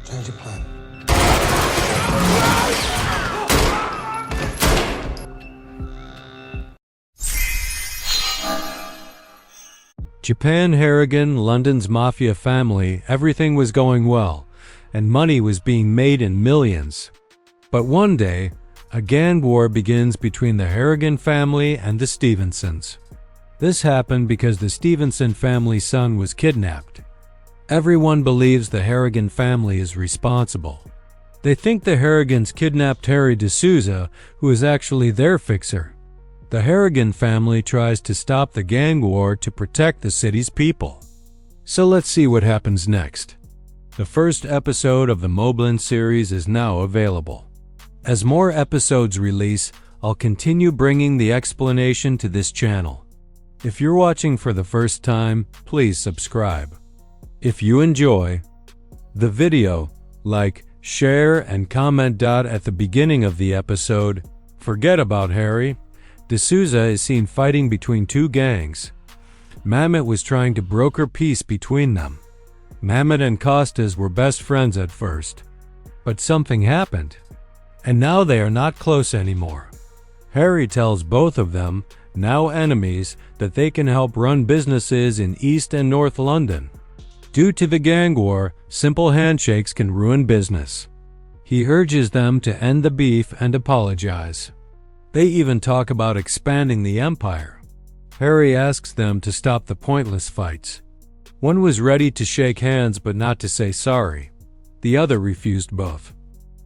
Change your plan. Japan Harrigan, London's mafia family, everything was going well, and money was being made in millions. But one day, a gang war begins between the Harrigan family and the Stevensons. This happened because the Stevenson family's son was kidnapped. Everyone believes the Harrigan family is responsible. They think the Harrigans kidnapped Harry D'Souza, who is actually their fixer. The Harrigan family tries to stop the gang war to protect the city's people. So let's see what happens next. The first episode of the MobLand series is now available. As more episodes release, I'll continue bringing the explanation to this channel. If you're watching for the first time, please subscribe. If you enjoy the video, like, share, and comment. At the beginning of the episode, forget about Harry. D'Souza is seen fighting between two gangs. Mamet was trying to broker peace between them. Mamet and Costas were best friends at first. But something happened, and now they are not close anymore. Harry tells both of them, now enemies, that they can help run businesses in East and North London. Due to the gang war, simple handshakes can ruin business. He urges them to end the beef and apologize. They even talk about expanding the empire. Harry asks them to stop the pointless fights. One was ready to shake hands but not to say sorry. The other refused both.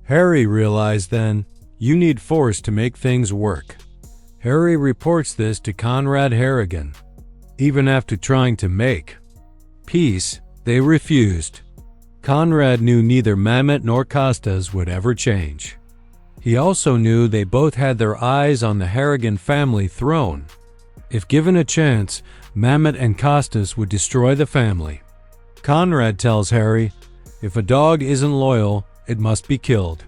Harry realized then, you need force to make things work. Harry reports this to Conrad Harrigan. Even after trying to make peace, they refused. Conrad knew neither Mamet nor Costas would ever change. He also knew they both had their eyes on the Harrigan family throne. If given a chance, Mamet and Costas would destroy the family. Conrad tells Harry, if a dog isn't loyal, it must be killed.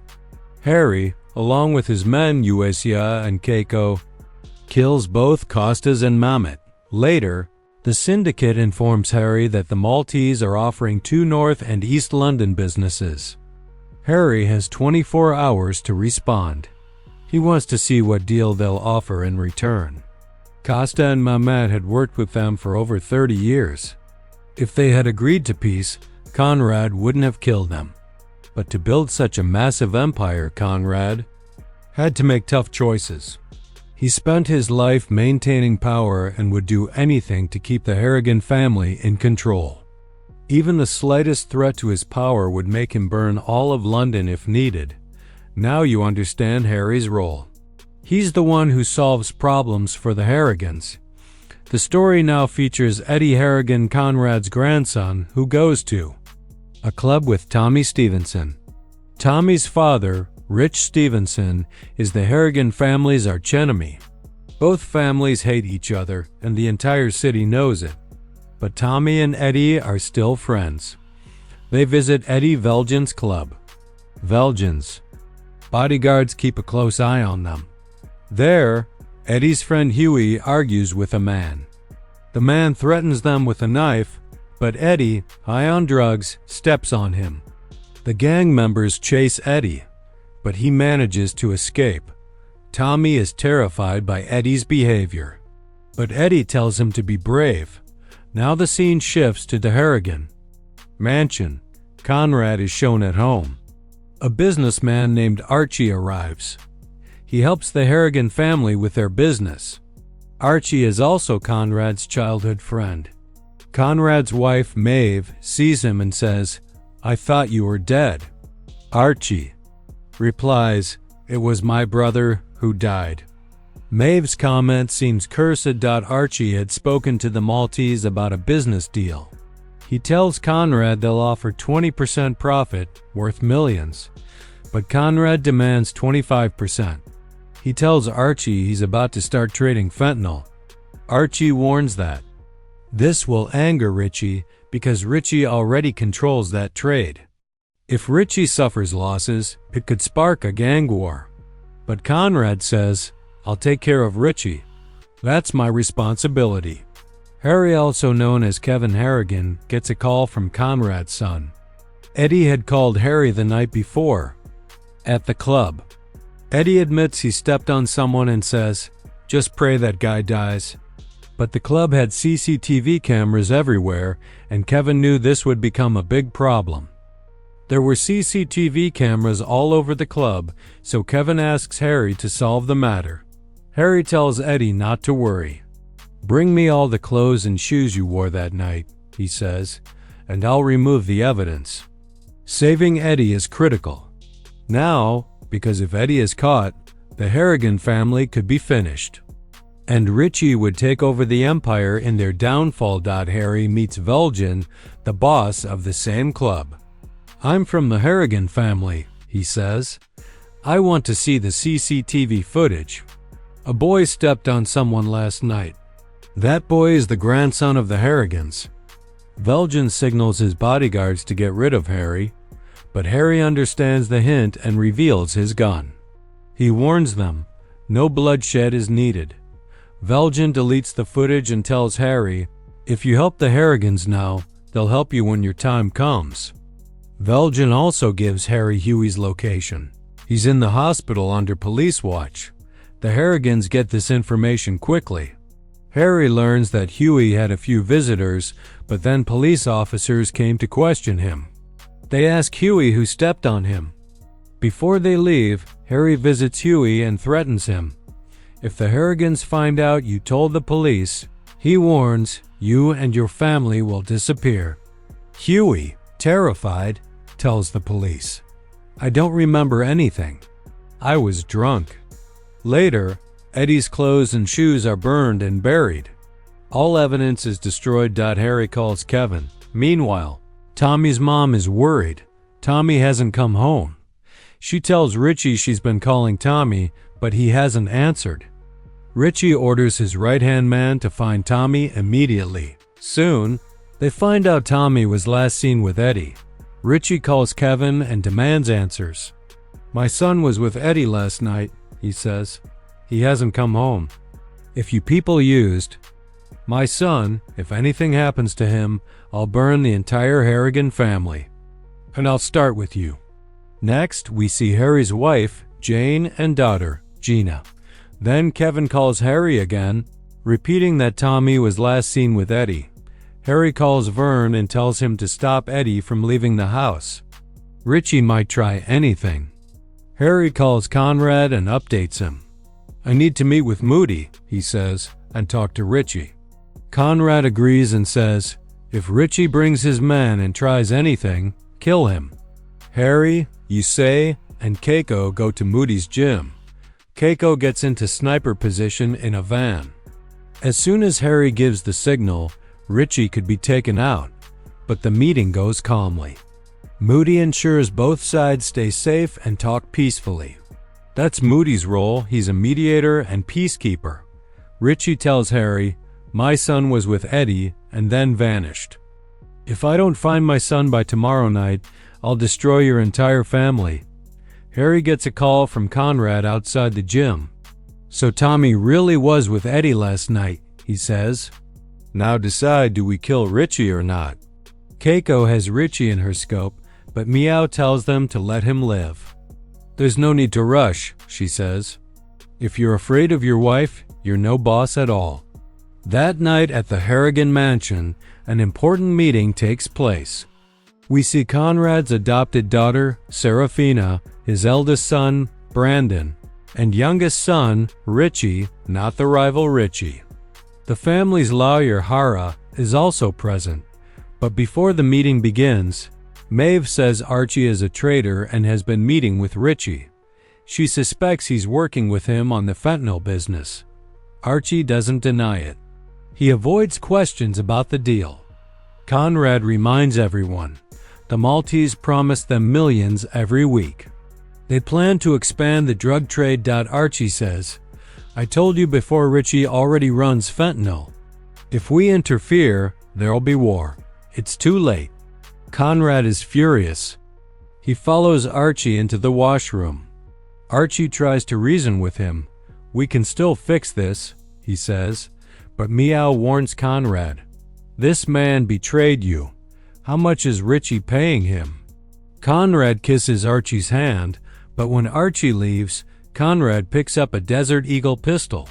Harry, along with his men Uesya and Keiko, kills both Costas and Mamet. Later, the syndicate informs Harry that the Maltese are offering 2 North and East London businesses. Harry has 24 hours to respond. He wants to see what deal they'll offer in return. Costa and Mamet had worked with them for over 30 years. If they had agreed to peace, Conrad wouldn't have killed them. But to build such a massive empire, Conrad had to make tough choices. He spent his life maintaining power and would do anything to keep the Harrigan family in control. Even the slightest threat to his power would make him burn all of London if needed. Now you understand Harry's role. He's the one who solves problems for the Harrigans. The story now features Eddie Harrigan, Conrad's grandson, who goes to a club with Tommy Stevenson. Tommy's father, Rich Stevenson, is the Harrigan family's archenemy. Both families hate each other, and the entire city knows it. But Tommy and Eddie are still friends. They visit Eddie Velgen's club. Velgen's bodyguards keep a close eye on them. There, Eddie's friend Huey argues with a man. The man threatens them with a knife, but Eddie, high on drugs, steps on him. The gang members chase Eddie, but he manages to escape. Tommy is terrified by Eddie's behavior, but Eddie tells him to be brave. Now the scene shifts to the Harrigan mansion. Conrad is shown at home. A businessman named Archie arrives. He helps the Harrigan family with their business. Archie is also Conrad's childhood friend. Conrad's wife, Maeve, sees him and says, "I thought you were dead." Archie replies, "It was my brother who died." Maeve's comment seems cursed. Archie had spoken to the Maltese about a business deal. He tells Conrad they'll offer 20% profit, worth millions, but Conrad demands 25%. He tells Archie he's about to start trading fentanyl. Archie warns that this will anger Richie because Richie already controls that trade. If Richie suffers losses, it could spark a gang war. But Conrad says, "I'll take care of Richie. That's my responsibility." Harry, also known as Kevin Harrigan, gets a call from Conrad's son. Eddie had called Harry the night before, at the club. Eddie admits he stepped on someone and says, "Just pray that guy dies." But the club had CCTV cameras everywhere, and Kevin knew this would become a big problem. There were CCTV cameras all over the club, so Kevin asks Harry to solve the matter. Harry tells Eddie not to worry. "Bring me all the clothes and shoes you wore that night," he says, "and I'll remove the evidence." Saving Eddie is critical now, because if Eddie is caught, the Harrigan family could be finished. And Richie would take over the empire in their downfall. Harry meets Velgen, the boss of the same club. "I'm from the Harrigan family," he says. "I want to see the CCTV footage. A boy stepped on someone last night. That boy is the grandson of the Harrigans." Velgen signals his bodyguards to get rid of Harry, but Harry understands the hint and reveals his gun. He warns them, no bloodshed is needed. Velgen deletes the footage and tells Harry, "If you help the Harrigans now, they'll help you when your time comes." Velgen also gives Harry Huey's location. He's in the hospital under police watch. The Harrigans get this information quickly. Harry learns that Huey had a few visitors, but then police officers came to question him. They ask Huey who stepped on him. Before they leave, Harry visits Huey and threatens him. "If the Harrigans find out you told the police," he warns, "you and your family will disappear." Huey, terrified, tells the police, "I don't remember anything. I was drunk." Later, Eddie's clothes and shoes are burned and buried. All evidence is destroyed. Harry calls Kevin. Meanwhile, Tommy's mom is worried. Tommy hasn't come home. She tells Richie she's been calling Tommy, but he hasn't answered. Richie orders his right-hand man to find Tommy immediately. Soon, they find out Tommy was last seen with Eddie. Richie calls Kevin and demands answers. "My son was with Eddie last night," he says. "He hasn't come home. If you people used my son, if anything happens to him, I'll burn the entire Harrigan family. And I'll start with you." Next, we see Harry's wife, Jane, and daughter, Gina. Then Kevin calls Harry again, repeating that Tommy was last seen with Eddie. Harry calls Vern and tells him to stop Eddie from leaving the house. Richie might try anything. Harry calls Conrad and updates him. "I need to meet with Moody," he says, "and talk to Richie." Conrad agrees and says, "If Richie brings his men and tries anything, kill him." Harry, Yusei, and Keiko go to Moody's gym. Keiko gets into sniper position in a van. As soon as Harry gives the signal, Richie could be taken out, but the meeting goes calmly. Moody ensures both sides stay safe and talk peacefully. That's Moody's role. He's a mediator and peacekeeper. Richie tells Harry, "My son was with Eddie and then vanished. If I don't find my son by tomorrow night, I'll destroy your entire family." Harry gets a call from Conrad outside the gym. "So Tommy really was with Eddie last night," he says. "Now decide, do we kill Richie or not?" Keiko has Richie in her scope, but Meow tells them to let him live. "There's no need to rush," she says. "If you're afraid of your wife, you're no boss at all." That night at the Harrigan mansion, an important meeting takes place. We see Conrad's adopted daughter, Serafina, his eldest son, Brandon, and youngest son, Richie, not the rival Richie. The family's lawyer, Hara, is also present, but before the meeting begins, Maeve says Archie is a traitor and has been meeting with Richie. She suspects he's working with him on the fentanyl business. Archie doesn't deny it. He avoids questions about the deal. Conrad reminds everyone, the Maltese promised them millions every week. They plan to expand the drug trade. Archie says, "I told you before, Richie already runs fentanyl. If we interfere, there'll be war. It's too late." Conrad is furious. He follows Archie into the washroom. Archie tries to reason with him. "We can still fix this," he says, but Meow warns Conrad. "This man betrayed you. How much is Richie paying him?" Conrad kisses Archie's hand, but when Archie leaves, Conrad picks up a Desert Eagle pistol.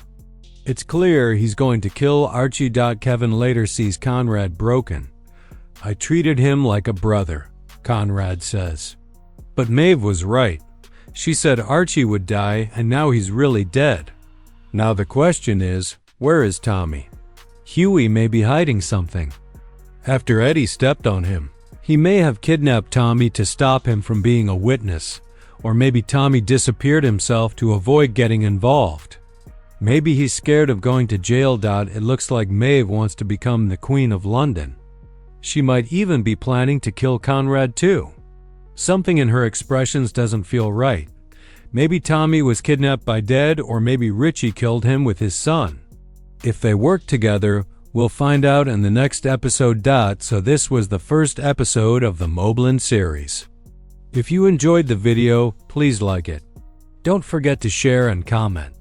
It's clear he's going to kill Archie. Kevin later sees Conrad broken. "I treated him like a brother," Conrad says. But Maeve was right. She said Archie would die, and now he's really dead. Now the question is, where is Tommy? Huey may be hiding something. After Eddie stepped on him, he may have kidnapped Tommy to stop him from being a witness, or maybe Tommy disappeared himself to avoid getting involved. Maybe he's scared of going to jail. It looks like Maeve wants to become the Queen of London. She might even be planning to kill Conrad too. Something in her expressions doesn't feel right. Maybe Tommy was kidnapped by Dead, or maybe Richie killed him with his son. If they work together, we'll find out in the next episode. So this was the first episode of the MobLand series. If you enjoyed the video, please like it. Don't forget to share and comment.